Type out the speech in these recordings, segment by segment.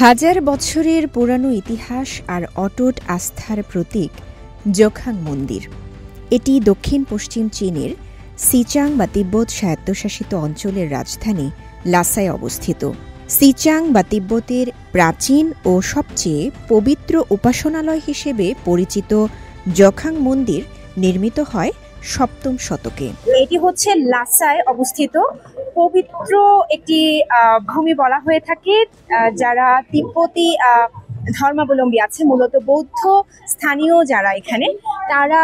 হাজার বছরের পুরানো ইতিহাস আর অটুট আস্থার প্রতীক জোখাং মন্দির। এটি দক্ষিণ পশ্চিম চীনের সিচাং বা তিব্বত স্বায়ত্তশাসিত অঞ্চলের রাজধানী লাসায় অবস্থিত। সিচাং বা তিব্বতের প্রাচীন ও সবচেয়ে পবিত্র উপাসনালয় হিসেবে পরিচিত জোখাং মন্দির নির্মিত হয় ৭ম শতকে। এটি হচ্ছে লাসায় অবস্থিত পবিত্র একটি ভূমি বলা হয়ে থাকে। যারা তিব্বতী ধর্মাবলম্বী আছে, মূলত বৌদ্ধ স্থানীয় যারা এখানে, তারা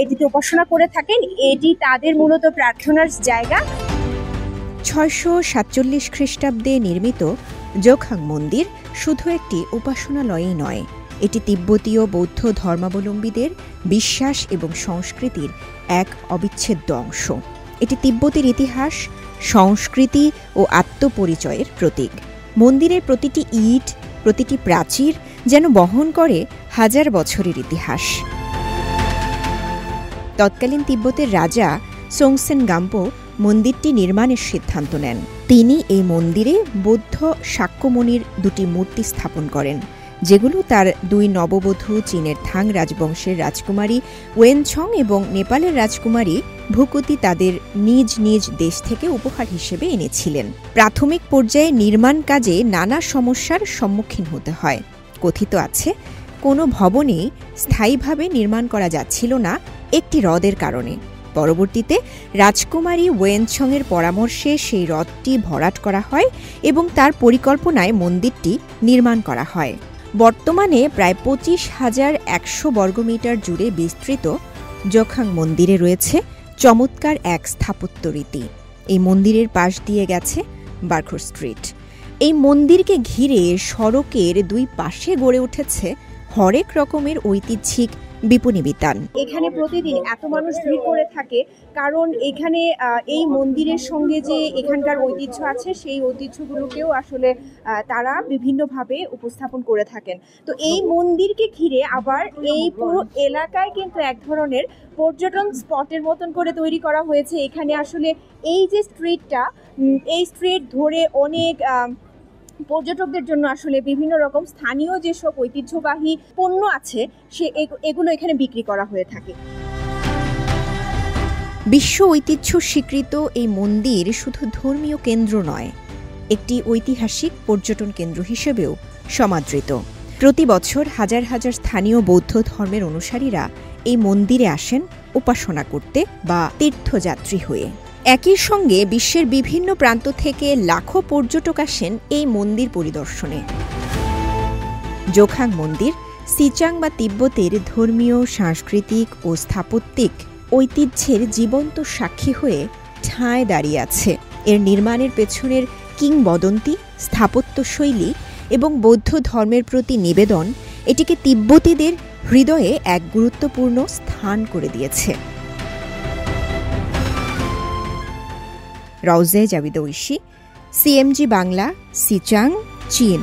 এটিতে উপাসনা করে থাকেন। এটি তাদের মূলত প্রার্থনার জায়গা। ৬৪৭ খ্রিস্টাব্দে নির্মিত জোখাং মন্দির শুধু একটি উপাসনালয়ই নয়, এটি তিব্বতীয় বৌদ্ধ ধর্মাবলম্বীদের বিশ্বাস এবং সংস্কৃতির এক অবিচ্ছেদ্য অংশ। এটি তিব্বতের ইতিহাস, সংস্কৃতি ও আত্মপরিচয়ের প্রতীক। মন্দিরের প্রতিটি ইট, প্রতিটি প্রাচীর যেন বহন করে হাজার বছরের ইতিহাস। তৎকালীন তিব্বতের রাজা সোংসেন গাম্পো মন্দিরটি নির্মাণের সিদ্ধান্ত নেন। তিনি এই মন্দিরে বৌদ্ধ শাক্যমুনির দুটি মূর্তি স্থাপন করেন, যেগুলো তার দুই নববধূ চীনের থাং রাজবংশের রাজকুমারী ওয়েনছং এবং নেপালের রাজকুমারী ভুকুতি তাদের নিজ নিজ দেশ থেকে উপহার হিসেবে এনেছিলেন। প্রাথমিক পর্যায়ে নির্মাণ কাজে নানা সমস্যার সম্মুখীন হতে হয়। কথিত আছে, কোনো ভবনেই স্থায়ীভাবে নির্মাণ করা যাচ্ছিল না একটি হ্রদের কারণে। পরবর্তীতে রাজকুমারী ওয়েনছংয়ের পরামর্শে সেই হ্রদটি ভরাট করা হয় এবং তার পরিকল্পনায় মন্দিরটি নির্মাণ করা হয়। বর্তমানে প্রায় ২৫,১০০ বর্গমিটার জুড়ে বিস্তৃত জোখাং মন্দিরে রয়েছে চমৎকার এক স্থাপত্য রীতি। এই মন্দিরের পাশ দিয়ে গেছে বার্খর স্ট্রিট। এই মন্দিরকে ঘিরে সড়কের দুই পাশে গড়ে উঠেছে হরেক রকমের ঐতিহ্যিক বিপণী বিতান। এখানে প্রতিদিন এত মানুষ ভিড় করে থাকে কারণ এখানে এই মন্দিরের সঙ্গে যে এখানকার ঐতিহ্য আছে, সেই ঐতিহ্যগুলোকেও আসলে তারা বিভিন্নভাবে উপস্থাপন করে থাকেন। তো এই মন্দিরকে ঘিরে আবার এই পুরো এলাকায় কিন্তু এক ধরনের পর্যটন স্পটের মতন করে তৈরি করা হয়েছে। এখানে আসলে এই যে স্ট্রিটটা, এই স্ট্রিট ধরে অনেক পর্যটকদের জন্য আসলে বিভিন্ন রকম স্থানীয় যেসব ঐতিহ্যবাহী পণ্য আছে এগুলো এখানে বিক্রি করা হয়ে থাকে। বিশ্ব ঐতিহ্য স্বীকৃত এই মন্দির শুধু ধর্মীয় কেন্দ্র নয়, একটি ঐতিহাসিক পর্যটন কেন্দ্র হিসেবেও সমাদৃত। প্রতি বছর হাজার হাজার স্থানীয় বৌদ্ধ ধর্মের অনুসারীরা এই মন্দিরে আসেন উপাসনা করতে বা তীর্থযাত্রী হয়ে। একই সঙ্গে বিশ্বের বিভিন্ন প্রান্ত থেকে লাখো পর্যটক আসেন এই মন্দির পরিদর্শনে। জোখাং মন্দির সিচাং বা তিব্বতের ধর্মীয়, সাংস্কৃতিক ও স্থাপত্যিক ঐতিহ্যের জীবন্ত সাক্ষী হয়ে ঠায় দাঁড়িয়ে আছে। এর নির্মাণের পেছনের কিংবদন্তি, স্থাপত্যশৈলী এবং বৌদ্ধ ধর্মের প্রতি নিবেদন এটিকে তিব্বতীদের হৃদয়ে এক গুরুত্বপূর্ণ স্থান করে দিয়েছে। রওজে জাবিদ ঐশী, সিএমজি বাংলা, সিচাং, চীন।